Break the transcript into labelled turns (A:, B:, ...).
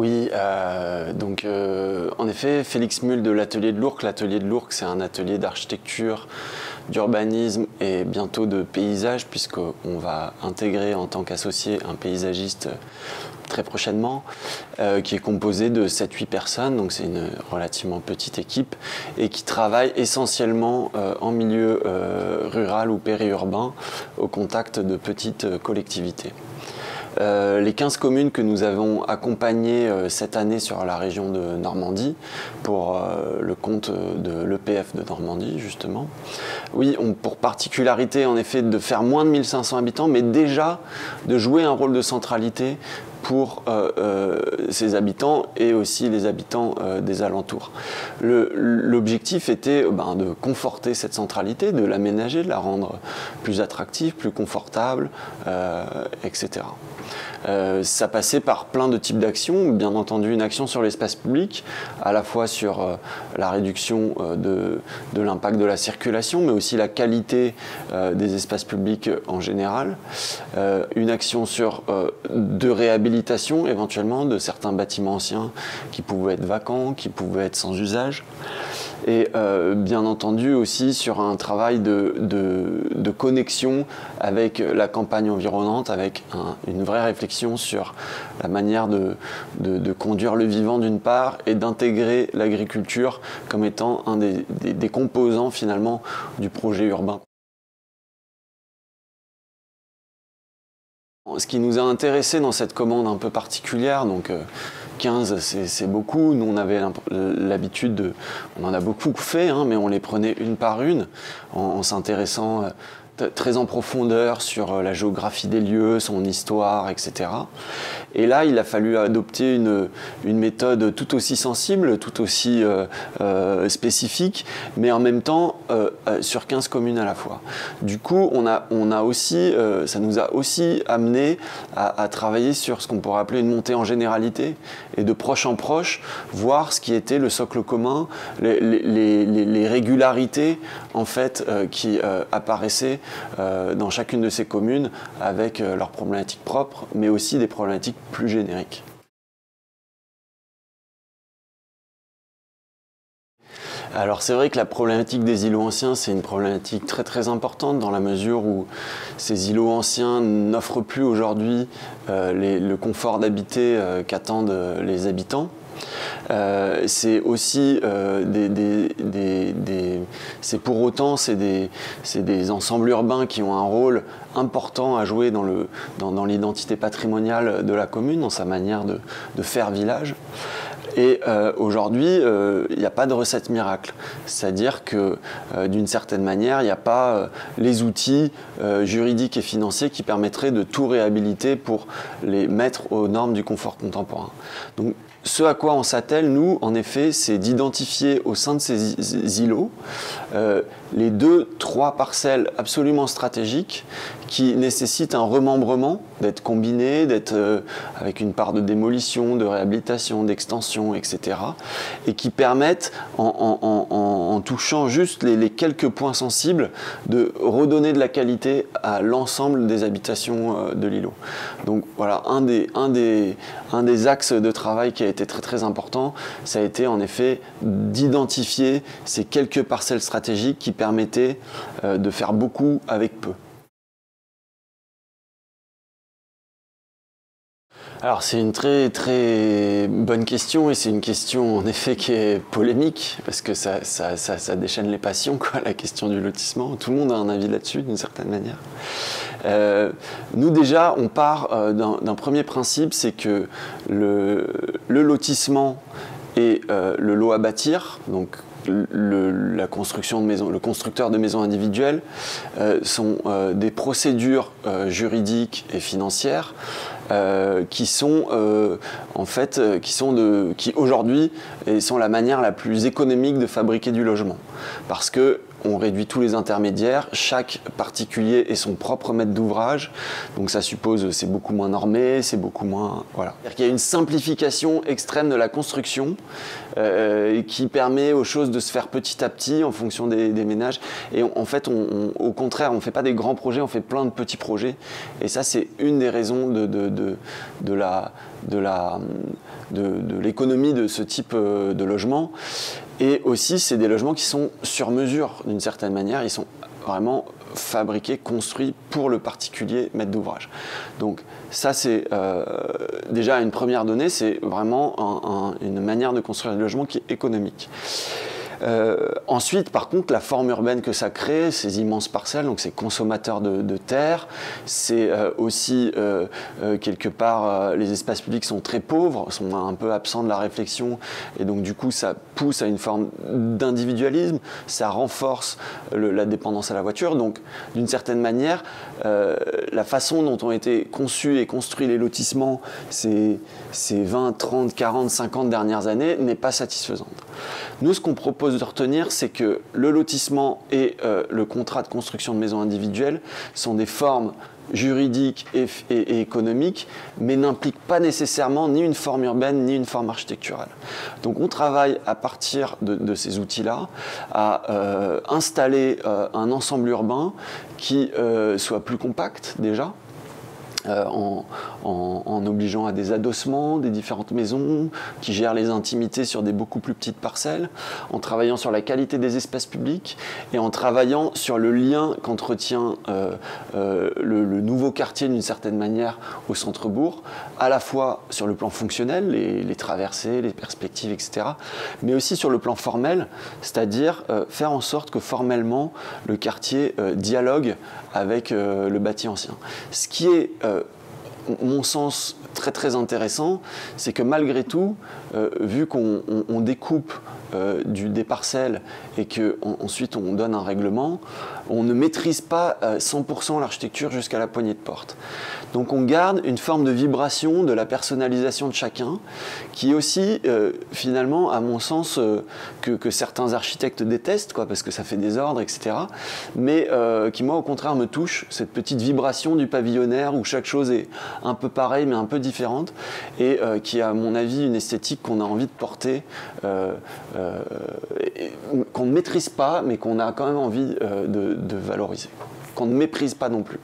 A: Oui, en effet, Félix Muhl de l'Atelier de l'Ourcq. L'Atelier de l'Ourcq, c'est un atelier d'architecture, d'urbanisme et bientôt de paysage, puisqu'on va intégrer en tant qu'associé un paysagiste très prochainement, qui est composé de 7-8 personnes, donc c'est une relativement petite équipe, et qui travaille essentiellement en milieu rural ou périurbain, au contact de petites collectivités. Les 15 communes que nous avons accompagnées cette année sur la région de Normandie, pour le compte de l'EPF de Normandie justement, oui, ont pour particularité en effet de faire moins de 1500 habitants, mais déjà de jouer un rôle de centralité pour ces habitants et aussi les habitants des alentours. L'objectif était de conforter cette centralité, de l'aménager, de la rendre plus attractive, plus confortable, etc. Ça passait par plein de types d'actions, bien entendu une action sur l'espace public, à la fois sur la réduction de l'impact de la circulation, mais aussi la qualité des espaces publics en général, une action de réhabilitation éventuellement de certains bâtiments anciens qui pouvaient être vacants, qui pouvaient être sans usage, et bien entendu aussi sur un travail de connexion avec la campagne environnante, avec une vraie réflexion sur la manière de conduire le vivant d'une part et d'intégrer l'agriculture comme étant un des composants finalement du projet urbain. Ce qui nous a intéressé dans cette commande un peu particulière, donc 15 c'est beaucoup, nous on avait l'habitude on en a beaucoup fait, mais on les prenait une par une en s'intéressant très en profondeur sur la géographie des lieux, son histoire, etc. Et là, il a fallu adopter une méthode tout aussi sensible, tout aussi spécifique, mais en même temps sur 15 communes à la fois. Du coup, ça nous a aussi amené à travailler sur ce qu'on pourrait appeler une montée en généralité, et de proche en proche, voir ce qui était le socle commun, les régularités en fait qui apparaissaient dans chacune de ces communes avec leurs problématiques propres, mais aussi des problématiques plus génériques. Alors c'est vrai que la problématique des îlots anciens, c'est une problématique très très importante dans la mesure où ces îlots anciens n'offrent plus aujourd'hui le confort d'habiter qu'attendent les habitants. C'est aussi pour autant c'est des ensembles urbains qui ont un rôle important à jouer dans l'identité patrimoniale de la commune, dans sa manière de faire village. Et aujourd'hui, il n'y a pas de recette miracle. C'est-à-dire que d'une certaine manière, il n'y a pas les outils juridiques et financiers qui permettraient de tout réhabiliter pour les mettre aux normes du confort contemporain. Donc, ce à quoi on s'attelle, nous, en effet, c'est d'identifier au sein de ces îlots les 2-3 parcelles absolument stratégiques qui nécessitent un remembrement, d'être combinées, d'être avec une part de démolition, de réhabilitation, d'extension, etc. Et qui permettent, en touchant juste les quelques points sensibles, de redonner de la qualité à l'ensemble des habitations de l'îlot. Donc voilà, un des axes de travail qui a été très très important, ça a été en effet d'identifier ces quelques parcelles stratégiques qui permettaient de faire beaucoup avec peu. Alors c'est une très très bonne question, et c'est une question en effet qui est polémique parce que ça déchaîne les passions, quoi, la question du lotissement. Tout le monde a un avis là-dessus d'une certaine manière. Nous déjà on part d'un premier principe, c'est que le lotissement et le lot à bâtir, donc la construction de maisons, le constructeur de maisons individuelles sont des procédures juridiques et financières qui aujourd'hui sont la manière la plus économique de fabriquer du logement, parce que on réduit tous les intermédiaires, chaque particulier est son propre maître d'ouvrage, donc ça suppose c'est beaucoup moins normé, c'est beaucoup moins... Voilà. Il y a une simplification extrême de la construction qui permet aux choses de se faire petit à petit en fonction des ménages, et en fait au contraire on ne fait pas des grands projets, on fait plein de petits projets, et ça c'est une des raisons de l'économie de ce type de logement. Et aussi, c'est des logements qui sont sur mesure d'une certaine manière. Ils sont vraiment fabriqués, construits pour le particulier maître d'ouvrage. Donc ça, c'est déjà une première donnée. C'est vraiment une manière de construire des logements qui est économique. Ensuite, par contre, la forme urbaine que ça crée, ces immenses parcelles, donc ces consommateurs de terre, c'est aussi quelque part les espaces publics sont très pauvres, sont un peu absents de la réflexion, et donc du coup ça pousse à une forme d'individualisme, ça renforce la dépendance à la voiture. Donc d'une certaine manière, la façon dont ont été conçus et construits les lotissements ces 20, 30, 40, 50 dernières années n'est pas satisfaisante. Nous, ce qu'on propose de retenir, c'est que le lotissement et le contrat de construction de maisons individuelles sont des formes juridiques et économiques, mais n'impliquent pas nécessairement ni une forme urbaine ni une forme architecturale. Donc on travaille à partir de ces outils-là à installer un ensemble urbain qui soit plus compact déjà, en obligeant à des adossements, des différentes maisons, qui gèrent les intimités sur des beaucoup plus petites parcelles, en travaillant sur la qualité des espaces publics et en travaillant sur le lien qu'entretient le nouveau quartier d'une certaine manière au centre-bourg, à la fois sur le plan fonctionnel, les traversées, les perspectives, etc., mais aussi sur le plan formel, c'est-à-dire faire en sorte que formellement le quartier dialogue avec le bâti ancien. Ce qui est mon sens très très intéressant, c'est que malgré tout, vu qu'on découpe des parcelles et qu'ensuite on donne un règlement, on ne maîtrise pas 100% l'architecture jusqu'à la poignée de porte. Donc on garde une forme de vibration de la personnalisation de chacun, qui est aussi finalement, à mon sens, que certains architectes détestent, quoi, parce que ça fait désordre, etc. Mais qui moi au contraire me touche, cette petite vibration du pavillonnaire où chaque chose est un peu pareille mais un peu différente, et qui est à mon avis une esthétique qu'on a envie de porter, qu'on ne maîtrise pas mais qu'on a quand même envie de valoriser, qu'on ne méprise pas non plus.